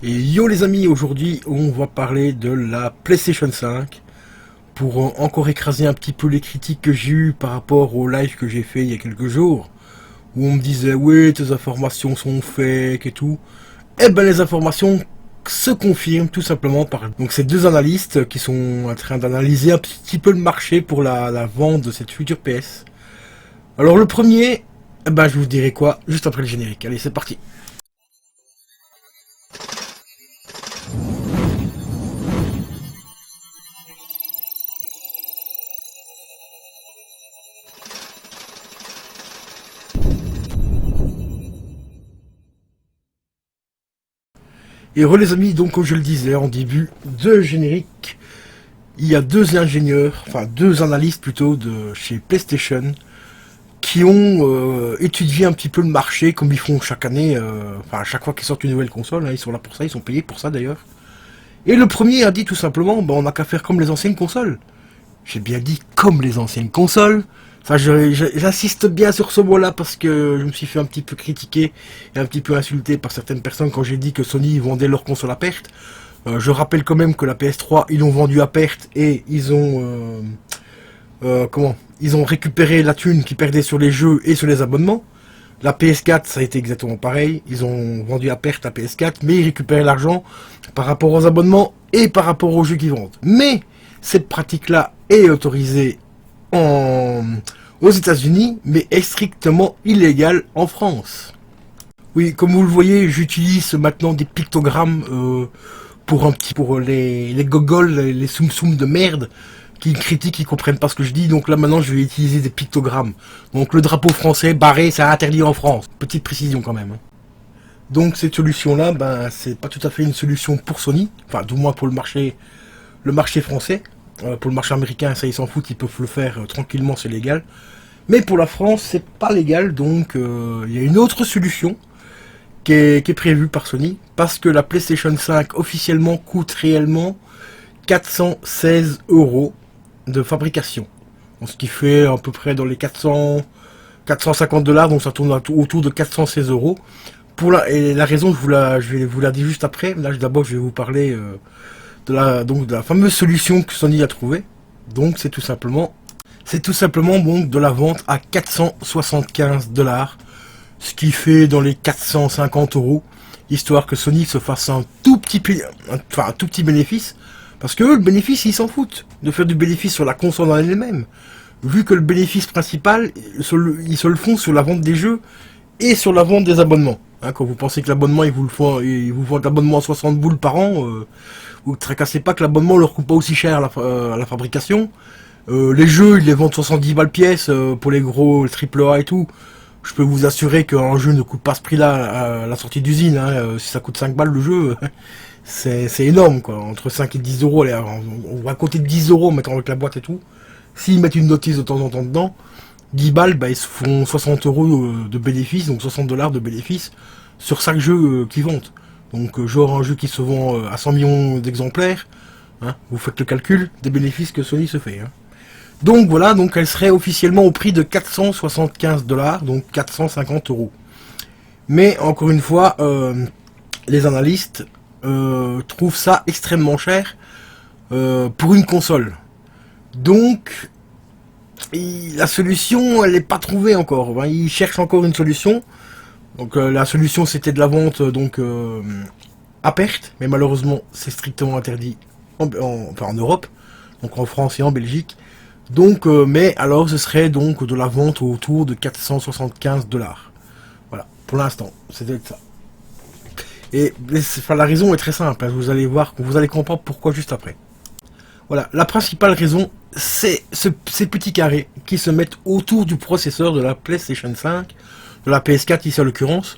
Et yo les amis, aujourd'hui on va parler de la PlayStation 5 pour encore écraser un petit peu les critiques que j'ai eues par rapport au live que j'ai fait il y a quelques jours où on me disait ouais tes informations sont fake et tout. Eh ben les informations se confirment tout simplement par donc ces deux analystes qui sont en train d'analyser un petit peu le marché pour la vente de cette future PS. Alors le premier, eh ben je vous dirai quoi juste après le générique. Allez c'est parti. Et re les amis, donc comme je le disais en début de générique, il y a deux ingénieurs, enfin deux analystes plutôt de chez PlayStation qui ont étudié un petit peu le marché comme ils font chaque année, enfin à chaque fois qu'ils sortent une nouvelle console, hein, ils sont là pour ça, ils sont payés pour ça d'ailleurs. Et le premier a dit tout simplement, on n'a qu'à faire comme les anciennes consoles. J'ai bien dit comme les anciennes consoles. Ça, j'insiste bien sur ce mot-là parce que je me suis fait un petit peu critiquer et un petit peu insulté par certaines personnes quand j'ai dit que Sony vendait leur console à perte. Je rappelle quand même que la PS3, ils l'ont vendue à perte et ils ont ils ont récupéré la thune qu'ils perdaient sur les jeux et sur les abonnements. La PS4, ça a été exactement pareil. Ils ont vendu à perte la PS4, mais ils récupèrent l'argent par rapport aux abonnements et par rapport aux jeux qu'ils vendent. Mais cette pratique-là est autorisée aux États-Unis, mais est strictement illégale en France. Oui, comme vous le voyez, j'utilise maintenant des pictogrammes pour les gogoles, les soum-soum de merde qui critiquent, qui comprennent pas ce que je dis. Donc là maintenant, je vais utiliser des pictogrammes. Donc le drapeau français barré, c'est interdit en France. Petite précision quand même. Donc cette solution-là, c'est pas tout à fait une solution pour Sony, enfin du moins pour le marché français. Pour le marché américain, ça ils s'en foutent, ils peuvent le faire tranquillement, c'est légal. Mais pour la France, c'est pas légal, donc il y a une autre solution qui est prévue par Sony, parce que la PlayStation 5 officiellement coûte réellement 416 € de fabrication. Donc, ce qui fait à peu près dans les 450 $, donc ça tourne autour de 416 €. Et la raison, je vais vous la dire juste après. Là, d'abord, je vais vous parler de la fameuse solution que Sony a trouvée. Donc, c'est tout simplement donc de la vente à 475 $, ce qui fait dans les 450 €, histoire que Sony se fasse un tout petit bénéfice. Parce que eux, le bénéfice, ils s'en foutent de faire du bénéfice sur la console en elle-même. Vu que le bénéfice principal, ils se le font sur la vente des jeux et sur la vente des abonnements. Hein, quand vous pensez que l'abonnement, ils vous vendent l'abonnement à 60 boules par an, vous ne tracassez pas que l'abonnement leur coûte pas aussi cher à la fabrication. Les jeux, ils les vendent 70 balles pièce pour les gros AAA et tout. Je peux vous assurer qu'un jeu ne coûte pas ce prix-là à la sortie d'usine. Hein. Si ça coûte 5 balles le jeu, c'est énorme quoi. Entre 5 et 10 €, on va compter de 10 € maintenant avec la boîte et tout. S'ils mettent une notice de temps en temps dedans, 10 balles, ils se font 60 € de bénéfices, donc 60 $ de bénéfices sur chaque jeu qu'ils vendent. Donc genre un jeu qui se vend à 100 millions d'exemplaires, hein, vous faites le calcul des bénéfices que Sony se fait. Hein. Donc voilà, donc elle serait officiellement au prix de 475 $, donc 450 €. Mais encore une fois, les analystes trouvent ça extrêmement cher pour une console. Donc la solution, elle n'est pas trouvée encore. Ils cherchent encore une solution. Donc la solution, c'était de la vente à perte, mais malheureusement, c'est strictement interdit en Europe, donc en France et en Belgique. Donc, mais alors, ce serait donc de la vente autour de 475 $. Voilà, pour l'instant, c'était ça. Et la raison est très simple, hein, vous allez voir, vous allez comprendre pourquoi juste après. Voilà, la principale raison, c'est ces petits carrés qui se mettent autour du processeur de la PlayStation 5, de la PS4 ici en l'occurrence.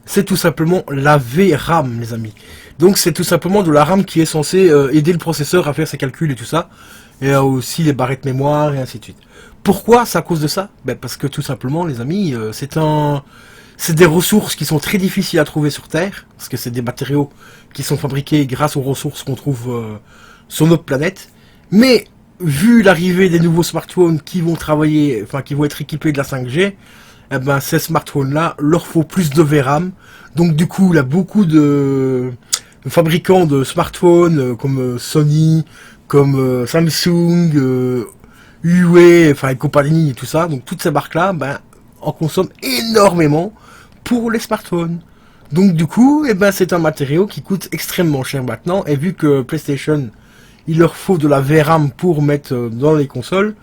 C'est tout simplement la VRAM, les amis. Donc c'est tout simplement de la RAM qui est censée aider le processeur à faire ses calculs et tout ça. Et aussi les barrettes mémoire et ainsi de suite. Pourquoi c'est à cause de ça? Parce que tout simplement, les amis, c'est des ressources qui sont très difficiles à trouver sur Terre, parce que c'est des matériaux qui sont fabriqués grâce aux ressources qu'on trouve sur notre planète. Mais vu l'arrivée des nouveaux smartphones qui vont qui vont être équipés de la 5G, ces smartphones-là leur faut plus de VRAM. Donc du coup, il y a beaucoup de fabricants de smartphones comme Sony, comme Samsung, Huawei, enfin et compagnie et tout ça. Donc toutes ces marques-là, ben, en consomment énormément pour les smartphones. Donc du coup, eh ben, c'est un matériau qui coûte extrêmement cher maintenant. Et vu que PlayStation, il leur faut de la VRAM pour mettre dans les consoles,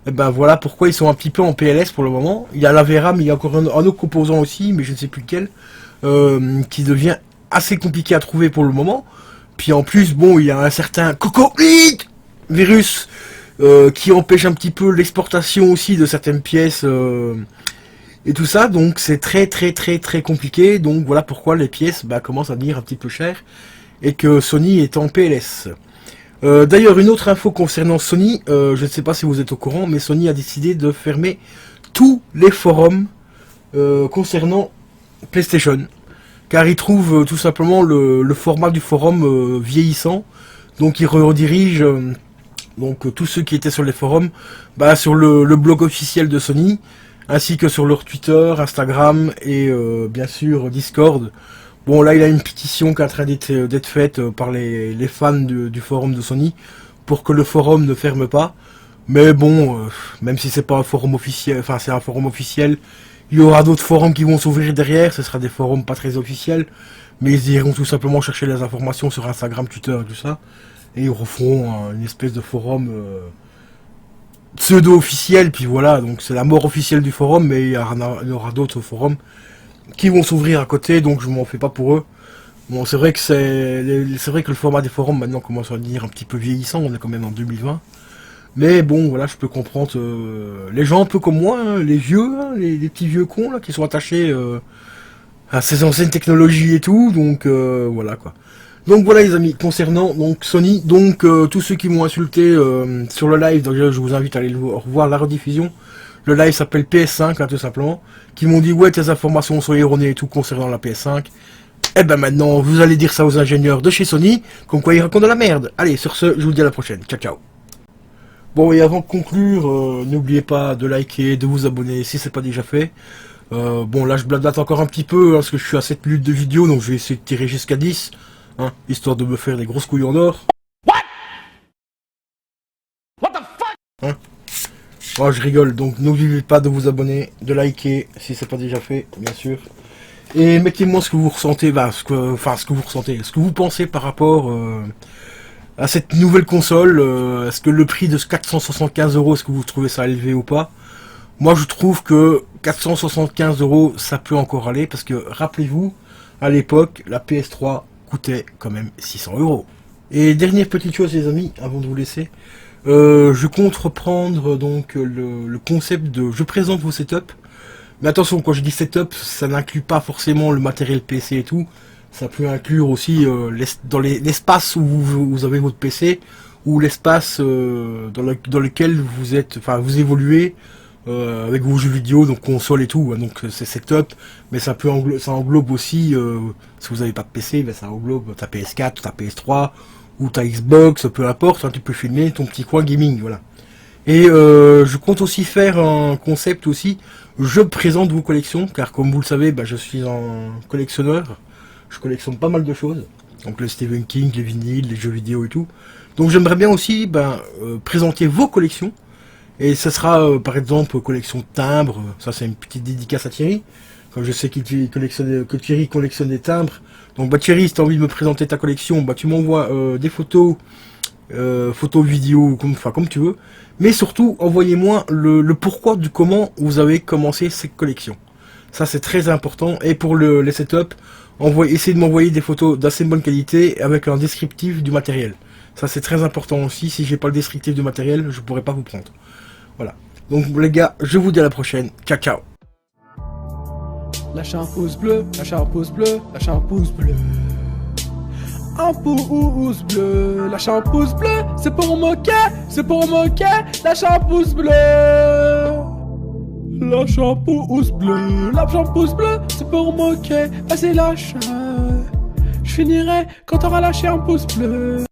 eh ben voilà pourquoi ils sont un petit peu en PLS pour le moment. Il y a la VRAM, il y a encore un autre composant aussi, mais je ne sais plus lequel, qui devient assez compliqué à trouver pour le moment. Puis en plus, bon, il y a un certain virus qui empêche un petit peu l'exportation aussi de certaines pièces et tout ça. Donc c'est très très très très compliqué. Donc voilà pourquoi les pièces commencent à devenir un petit peu chères et que Sony est en PLS. D'ailleurs, une autre info concernant Sony, je ne sais pas si vous êtes au courant, mais Sony a décidé de fermer tous les forums concernant PlayStation. Car ils trouvent tout simplement le format du forum vieillissant. Donc ils redirigent tous ceux qui étaient sur les forums sur le blog officiel de Sony, ainsi que sur leur Twitter, Instagram et bien sûr Discord. Bon, là, il y a une pétition qui est en train d'être faite par les fans du forum de Sony pour que le forum ne ferme pas. Mais bon, même si c'est pas un forum officiel, enfin c'est un forum officiel, il y aura d'autres forums qui vont s'ouvrir derrière. Ce sera des forums pas très officiels, mais ils iront tout simplement chercher les informations sur Instagram, Twitter, tout ça, et ils referont une espèce de forum pseudo-officiel. Puis voilà, donc c'est la mort officielle du forum, mais il y aura d'autres forums qui vont s'ouvrir à côté, donc je m'en fais pas pour eux. Bon, c'est vrai que le format des forums maintenant commence à devenir un petit peu vieillissant, on est quand même en 2020. Mais bon, voilà, je peux comprendre les gens un peu comme moi, hein, les vieux, hein, les petits vieux cons là, qui sont attachés à ces anciennes technologies et tout, donc voilà quoi. Donc voilà les amis, concernant donc Sony, donc tous ceux qui m'ont insulté sur le live, donc je vous invite à aller revoir la rediffusion. Le live s'appelle PS5, hein, tout simplement. Qui m'ont dit, ouais, tes informations sont erronées et tout concernant la PS5. Eh ben maintenant, vous allez dire ça aux ingénieurs de chez Sony, comme quoi ils racontent de la merde. Allez, sur ce, je vous dis à la prochaine. Ciao, ciao. Bon, et avant de conclure, n'oubliez pas de liker, de vous abonner si c'est pas déjà fait. Bon, là, je blablate encore un petit peu, hein, parce que je suis à 7 minutes de vidéo, donc je vais essayer de tirer jusqu'à 10, hein, histoire de me faire des grosses couilles en or. What the fuck? Hein? Oh, je rigole, donc n'oubliez pas de vous abonner, de liker si c'est pas déjà fait, bien sûr. Et mettez-moi ce que vous ressentez, ce que vous pensez par rapport à cette nouvelle console. Est-ce que le prix de 475 €, est-ce que vous trouvez ça élevé ou pas? Moi je trouve que 475 €, ça peut encore aller, parce que rappelez-vous, à l'époque, la PS3 coûtait quand même 600 €. Et dernière petite chose les amis, avant de vous laisser. Je compte reprendre donc le concept de je présente vos setups. Mais attention, quand je dis setup, ça n'inclut pas forcément le matériel PC et tout. Ça peut inclure aussi l'espace où vous avez votre PC, ou l'espace dans lequel vous évoluez avec vos jeux vidéo, donc console et tout. Donc c'est setup, mais ça englobe aussi, si vous n'avez pas de PC, ça englobe ta PS4, ta PS3, ou ta Xbox, peu importe, hein, tu peux filmer ton petit coin gaming, voilà. Et je compte aussi faire un concept aussi, je présente vos collections, car comme vous le savez, je suis un collectionneur, je collectionne pas mal de choses, donc le Stephen King, les vinyles, les jeux vidéo et tout. Donc j'aimerais bien aussi présenter vos collections, et ça sera par exemple collection de timbres, ça c'est une petite dédicace à Thierry, comme je sais que Thierry collectionne des timbres. Donc Thierry, si tu as envie de me présenter ta collection, tu m'envoies des photos, vidéos, comme tu veux. Mais surtout, envoyez-moi le pourquoi du comment vous avez commencé cette collection. Ça c'est très important. Et pour les setups, essayez de m'envoyer des photos d'assez bonne qualité avec un descriptif du matériel. Ça c'est très important aussi. Si j'ai pas le descriptif du matériel, je pourrais pas vous prendre. Voilà. Donc les gars, je vous dis à la prochaine. Ciao ciao. Lâchez un pouce bleu, lâchez un pouce bleu, lâchez un pouce bleu. Un pouce bleu, lâchez un pouce bleu, c'est pour moquer, lâchez un pouce bleu. Lâchez un pouce bleu, c'est pour moquer, vas-y lâche. Je finirai quand t'auras lâché un pouce bleu.